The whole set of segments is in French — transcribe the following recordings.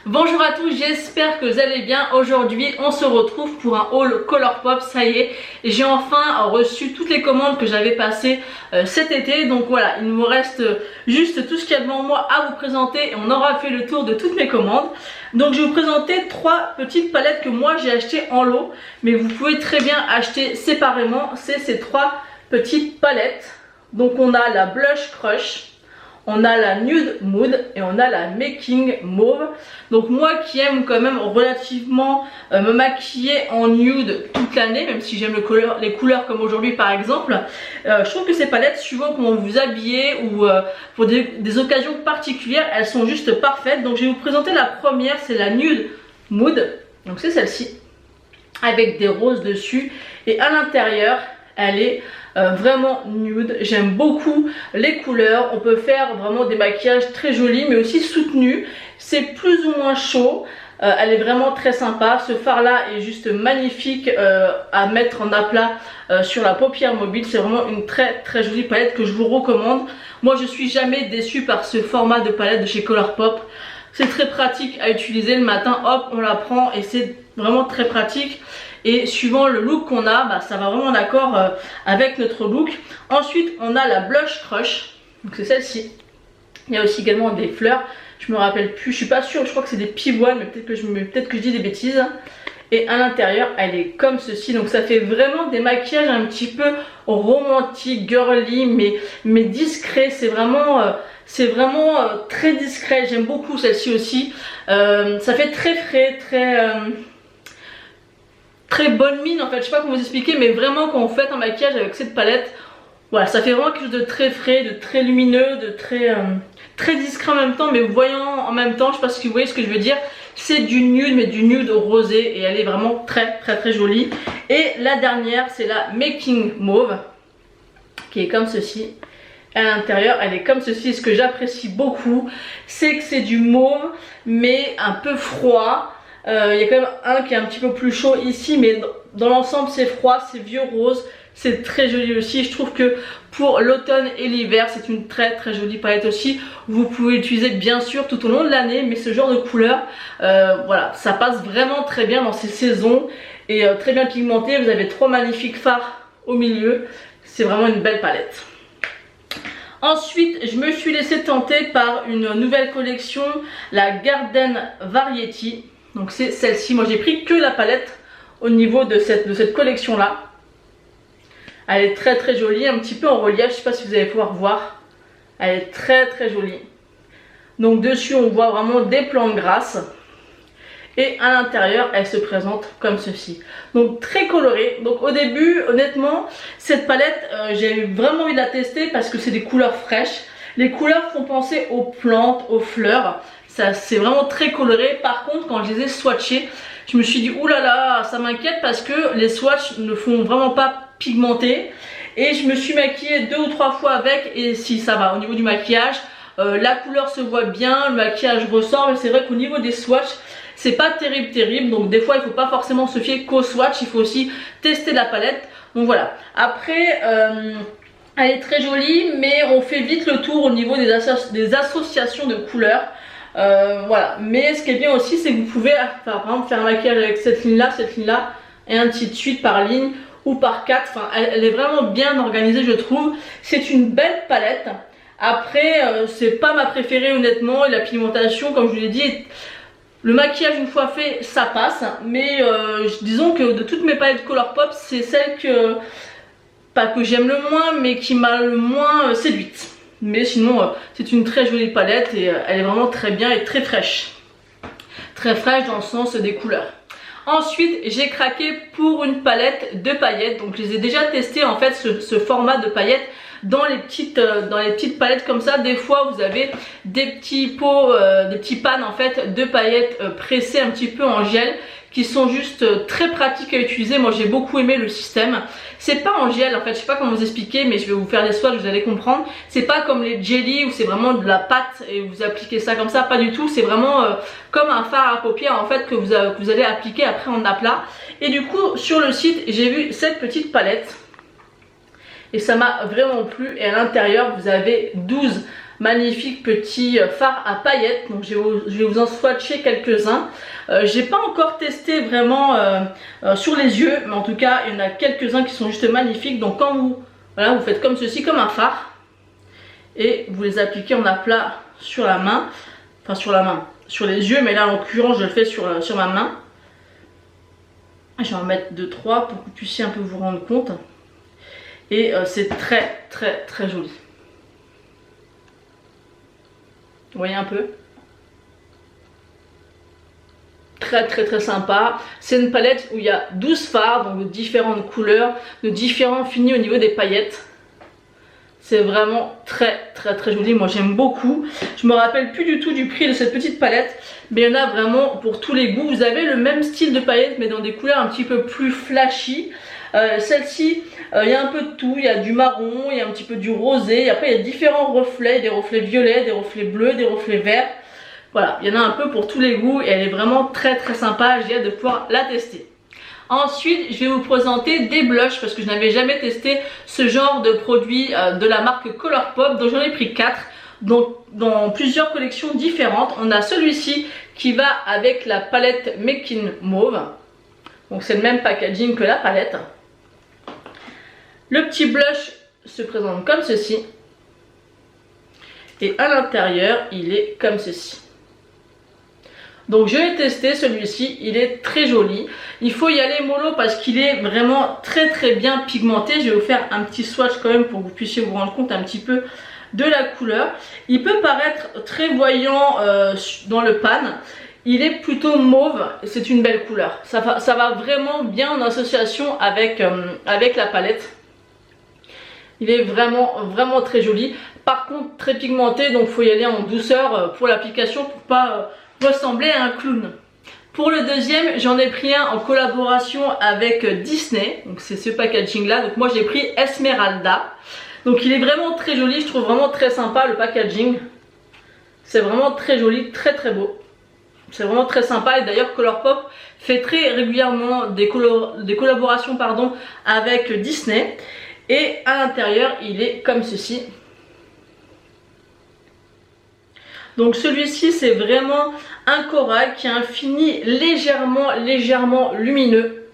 Bonjour à tous, j'espère que vous allez bien. Aujourd'hui on se retrouve pour un haul Colourpop. Ça y est, j'ai enfin reçu toutes les commandes que j'avais passées cet été. Donc voilà, il nous reste juste tout ce qu'il y a devant moi à vous présenter et on aura fait le tour de toutes mes commandes. Donc je vais vous présenter trois petites palettes que moi j'ai achetées en lot, mais vous pouvez très bien acheter séparément. C'est ces trois petites palettes. Donc on a la Blush Crush, on a la Nude Mood et on a la Making Mauve. Donc moi qui aime quand même relativement me maquiller en nude toute l'année, même si j'aime les couleurs comme aujourd'hui par exemple, je trouve que ces palettes, suivant comment vous habillez ou pour des occasions particulières, elles sont juste parfaites. Donc je vais vous présenter la première, c'est la Nude Mood. Donc c'est celle-ci, avec des roses dessus et à l'intérieur elle est vraiment nude. J'aime beaucoup les couleurs. On peut faire vraiment des maquillages très jolis mais aussi soutenus. C'est plus ou moins chaud. Elle est vraiment très sympa. Ce fard là est juste magnifique à mettre en aplat sur la paupière mobile. C'est vraiment une très jolie palette que je vous recommande. Moi je suis jamais déçue par ce format de palette de chez Colourpop. C'est très pratique à utiliser le matin, hop on la prend et c'est vraiment très pratique. Et suivant le look qu'on a, ça va vraiment d'accord avec notre look. Ensuite on a la Blush Crush, donc c'est celle-ci. Il y a aussi également des fleurs, je me rappelle plus, je suis pas sûre, je crois que c'est des pivoines, mais peut-être que je dis des bêtises. Et à l'intérieur elle est comme ceci, donc ça fait vraiment des maquillages un petit peu romantiques, girly, mais discret. C'est vraiment très discret. J'aime beaucoup celle-ci aussi. Ça fait très frais, très bonne mine en fait. Je sais pas comment vous expliquer, mais vraiment quand vous faites un maquillage avec cette palette, voilà, ça fait vraiment quelque chose de très frais, de très lumineux, de très discret en même temps, mais voyant en même temps. Je sais pas si vous voyez ce que je veux dire. C'est du nude, mais du nude rosé, et elle est vraiment très jolie. Et la dernière, c'est la Making Mauve, qui est comme ceci. À l'intérieur elle est comme ceci. Ce que j'apprécie beaucoup, c'est que c'est du mauve mais un peu froid. Il y a quand même un qui est un petit peu plus chaud ici, mais dans l'ensemble c'est froid, c'est vieux rose. C'est très joli aussi. Je trouve que pour l'automne et l'hiver c'est une très jolie palette aussi. Vous pouvez l'utiliser bien sûr tout au long de l'année, mais ce genre de couleur, voilà, ça passe vraiment très bien dans ces saisons. Et très bien pigmenté. Vous avez trois magnifiques fards au milieu. C'est vraiment une belle palette. Ensuite, je me suis laissée tenter par une nouvelle collection, la Garden Variety. Donc c'est celle-ci. Moi j'ai pris que la palette au niveau de cette collection là. Elle est très jolie, un petit peu en relief, je sais pas si vous allez pouvoir voir. Elle est très jolie. Donc dessus on voit vraiment des plantes grasses. Et à l'intérieur elle se présente comme ceci. Donc très colorée. Donc au début honnêtement cette palette j'ai eu vraiment envie de la tester parce que c'est des couleurs fraîches. Les couleurs font penser aux plantes, aux fleurs. C'est vraiment très coloré. Par contre quand je les ai swatchées, je me suis dit oulala, ça m'inquiète parce que les swatchs ne font vraiment pas pigmenter. Et je me suis maquillée 2 ou 3 fois avec et si ça va au niveau du maquillage. La couleur se voit bien, le maquillage ressort, mais c'est vrai qu'au niveau des swatchs c'est pas terrible, donc des fois il faut pas forcément se fier qu'au swatch, il faut aussi tester la palette. Donc voilà, après elle est très jolie mais on fait vite le tour au niveau des associations de couleurs. Voilà, mais ce qui est bien aussi c'est que vous pouvez par exemple faire un maquillage avec cette ligne là et ainsi de suite par ligne ou par 4. Enfin elle est vraiment bien organisée je trouve. C'est une belle palette. Après c'est pas ma préférée honnêtement, et la pigmentation comme je vous l'ai dit, le maquillage une fois fait ça passe, mais disons que de toutes mes palettes Colourpop c'est celle que, pas que j'aime le moins, mais qui m'a le moins séduite. Mais sinon c'est une très jolie palette et elle est vraiment très bien et très fraîche. Très fraîche dans le sens des couleurs. Ensuite j'ai craqué pour une palette de paillettes. Donc je les ai déjà testé en fait ce format de paillettes dans les petites palettes comme ça. Des fois vous avez des petits pots, des petits pannes en fait de paillettes pressées un petit peu en gel qui sont juste très pratiques à utiliser. Moi j'ai beaucoup aimé le système. C'est pas en gel en fait, je sais pas comment vous expliquer, mais je vais vous faire des swatchs, vous allez comprendre. C'est pas comme les jelly où c'est vraiment de la pâte et vous appliquez ça comme ça, pas du tout. C'est vraiment comme un fard à paupières en fait que vous allez appliquer après en aplat. Et du coup sur le site j'ai vu cette petite palette et ça m'a vraiment plu. Et à l'intérieur vous avez 12 magnifique petit fard à paillettes. Donc je vais vous en swatcher quelques-uns. J'ai pas encore testé vraiment sur les yeux, mais en tout cas il y en a quelques-uns qui sont juste magnifiques. Donc quand vous faites comme ceci, comme un fard, et vous les appliquez en aplat sur la main, enfin sur les yeux, mais là en l'occurrence je le fais sur ma main. Je vais en mettre 2-3 pour que vous puissiez un peu vous rendre compte. Et c'est très très très joli. Vous voyez un peu? Très très très sympa. C'est une palette où il y a 12 fards, donc de différentes couleurs, de différents finis au niveau des paillettes. C'est vraiment très très très joli, moi j'aime beaucoup. Je me rappelle plus du tout du prix de cette petite palette, mais il y en a vraiment pour tous les goûts. Vous avez le même style de paillettes mais dans des couleurs un petit peu plus flashy. Celle-ci, il y a un peu de tout, il y a du marron, il y a un petit peu du rosé, et après il y a différents reflets, des reflets violets, des reflets bleus, des reflets verts. Voilà, il y en a un peu pour tous les goûts et elle est vraiment très très sympa, j'ai hâte de pouvoir la tester. Ensuite, je vais vous présenter des blushs parce que je n'avais jamais testé ce genre de produit de la marque Colourpop, donc j'en ai pris 4. Donc dans plusieurs collections différentes. On a celui-ci qui va avec la palette Making Mauve. Donc c'est le même packaging que la palette. Le petit blush se présente comme ceci. Et à l'intérieur, il est comme ceci. Donc je vais tester celui-ci, il est très joli. Il faut y aller mollo parce qu'il est vraiment très très bien pigmenté. Je vais vous faire un petit swatch quand même pour que vous puissiez vous rendre compte un petit peu de la couleur. Il peut paraître très voyant dans le pan. Il est plutôt mauve, c'est une belle couleur. Ça va vraiment bien en association avec la palette. Il est vraiment vraiment très joli. Par contre très pigmenté, donc il faut y aller en douceur pour l'application pour pas ressembler à un clown. Pour le deuxième, j'en ai pris un en collaboration avec Disney. Donc c'est ce packaging là. Donc moi j'ai pris Esmeralda. Donc il est vraiment très joli, je trouve vraiment très sympa le packaging. C'est vraiment très joli, très très beau. C'est vraiment très sympa et d'ailleurs Colourpop fait très régulièrement des collaborations avec Disney. Et à l'intérieur il est comme ceci. Donc celui-ci c'est vraiment un corail qui a un fini légèrement lumineux.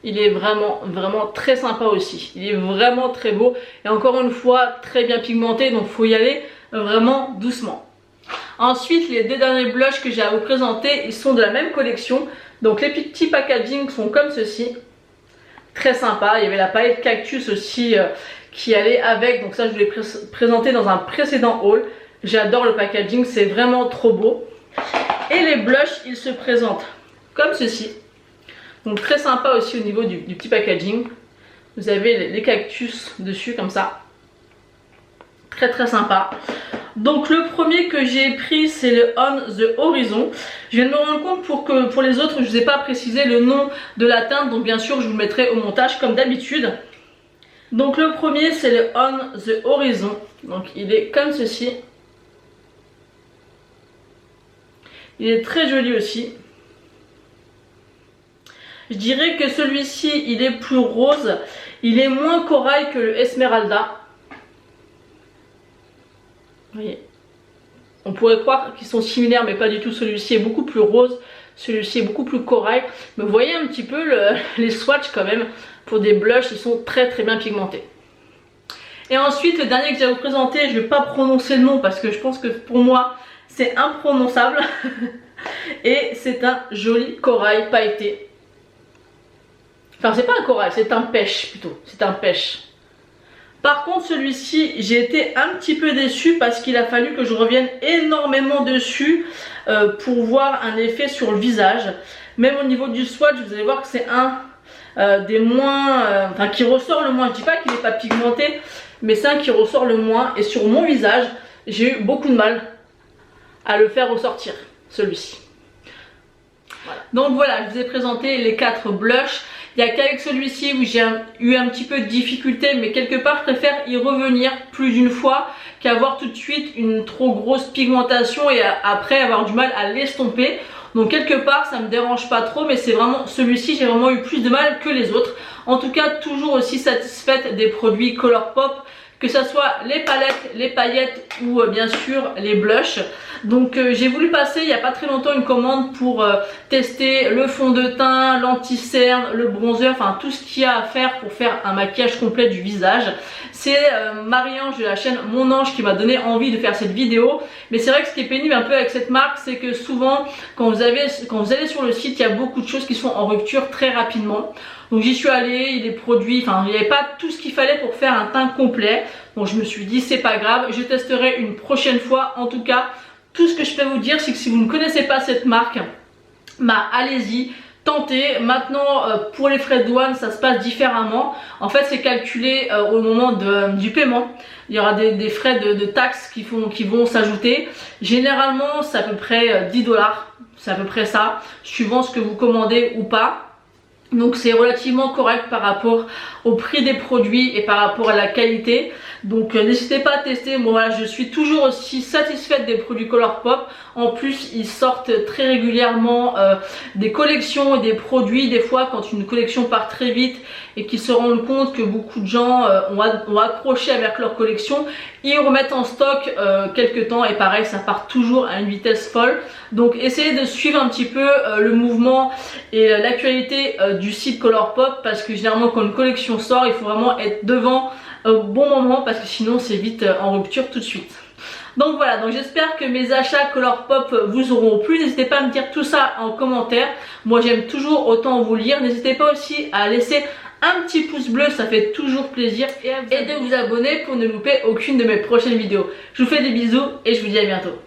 Il est vraiment très sympa aussi. Il est vraiment très beau et encore une fois très bien pigmenté, donc il faut y aller vraiment doucement. Ensuite les deux derniers blushs que j'ai à vous présenter, ils sont de la même collection. Donc les petits packaging sont comme ceci. Très sympa. Il y avait la palette cactus aussi qui allait avec, donc ça je vous l'ai présenté dans un précédent haul. J'adore le packaging, c'est vraiment trop beau. Et les blushs, ils se présentent comme ceci. Donc très sympa aussi au niveau du petit packaging. Vous avez les cactus dessus comme ça. Très très sympa. Donc le premier que j'ai pris c'est le On the Horizon. Je viens de me rendre compte pour les autres je ne vous ai pas précisé le nom de la teinte. Donc bien sûr je vous le mettrai au montage comme d'habitude. Donc le premier c'est le On the Horizon. Donc il est comme ceci. Il est très joli aussi. Je dirais que celui-ci il est plus rose. Il est moins corail que le Esmeralda. Vous voyez, on pourrait croire qu'ils sont similaires mais pas du tout. Celui-ci est beaucoup plus rose, celui-ci est beaucoup plus corail. Mais vous voyez un petit peu les swatchs quand même. Pour des blushs, ils sont très très bien pigmentés. Et ensuite le dernier que j'ai à vous présenter, je ne vais pas prononcer le nom parce que je pense que pour moi c'est imprononçable. Et c'est un joli corail pailleté. Enfin c'est pas un corail, c'est un pêche plutôt. C'est un pêche. Par contre celui-ci j'ai été un petit peu déçue parce qu'il a fallu que je revienne énormément dessus pour voir un effet sur le visage. Même au niveau du swatch vous allez voir que c'est un des moins, enfin qui ressort le moins. Je dis pas qu'il n'est pas pigmenté mais c'est un qui ressort le moins. Et sur mon visage j'ai eu beaucoup de mal à le faire ressortir celui-ci. Voilà. Donc voilà, je vous ai présenté les 4 blushs. Il n'y a qu'avec celui-ci où j'ai eu un petit peu de difficulté, mais quelque part je préfère y revenir plus d'une fois qu'avoir tout de suite une trop grosse pigmentation et après avoir du mal à l'estomper. Donc quelque part ça me dérange pas trop, mais c'est vraiment celui-ci, j'ai vraiment eu plus de mal que les autres. En tout cas toujours aussi satisfaite des produits Colourpop, que ce soit les palettes, les paillettes ou bien sûr les blushs. Donc j'ai voulu passer il n'y a pas très longtemps une commande pour tester le fond de teint, l'anti-cerne, le bronzer, enfin tout ce qu'il y a à faire pour faire un maquillage complet du visage. C'est Marie-Ange de la chaîne Mon Ange qui m'a donné envie de faire cette vidéo. Mais c'est vrai que ce qui est pénible un peu avec cette marque, c'est que souvent quand vous allez sur le site, il y a beaucoup de choses qui sont en rupture très rapidement. Donc j'y suis allée, les produits, enfin il n'y avait pas tout ce qu'il fallait pour faire un teint complet. Donc je me suis dit c'est pas grave, je testerai une prochaine fois. En tout cas, tout ce que je peux vous dire, c'est que si vous ne connaissez pas cette marque, bah allez-y, tentez. Maintenant pour les frais de douane ça se passe différemment. En fait c'est calculé au moment du paiement. Il y aura des frais de taxes qui vont s'ajouter. Généralement c'est à peu près 10 $, c'est à peu près ça, suivant ce que vous commandez ou pas. Donc c'est relativement correct par rapport au prix des produits et par rapport à la qualité. Donc n'hésitez pas à tester. Moi voilà, je suis toujours aussi satisfaite des produits Colourpop. En plus ils sortent très régulièrement des collections et des produits. Des fois quand une collection part très vite et qu'ils se rendent compte que beaucoup de gens ont accroché avec leur collection, ils remettent en stock quelques temps et pareil ça part toujours à une vitesse folle. Donc essayez de suivre un petit peu le mouvement et l'actualité du site Colourpop, parce que généralement quand une collection sort il faut vraiment être devant au bon moment, parce que sinon c'est vite en rupture tout de suite. Donc voilà, donc j'espère que mes achats Colourpop vous auront plu. N'hésitez pas à me dire tout ça en commentaire. Moi j'aime toujours autant vous lire. N'hésitez pas aussi à laisser un petit pouce bleu, ça fait toujours plaisir, et de vous abonner pour ne louper aucune de mes prochaines vidéos. Je vous fais des bisous et je vous dis à bientôt.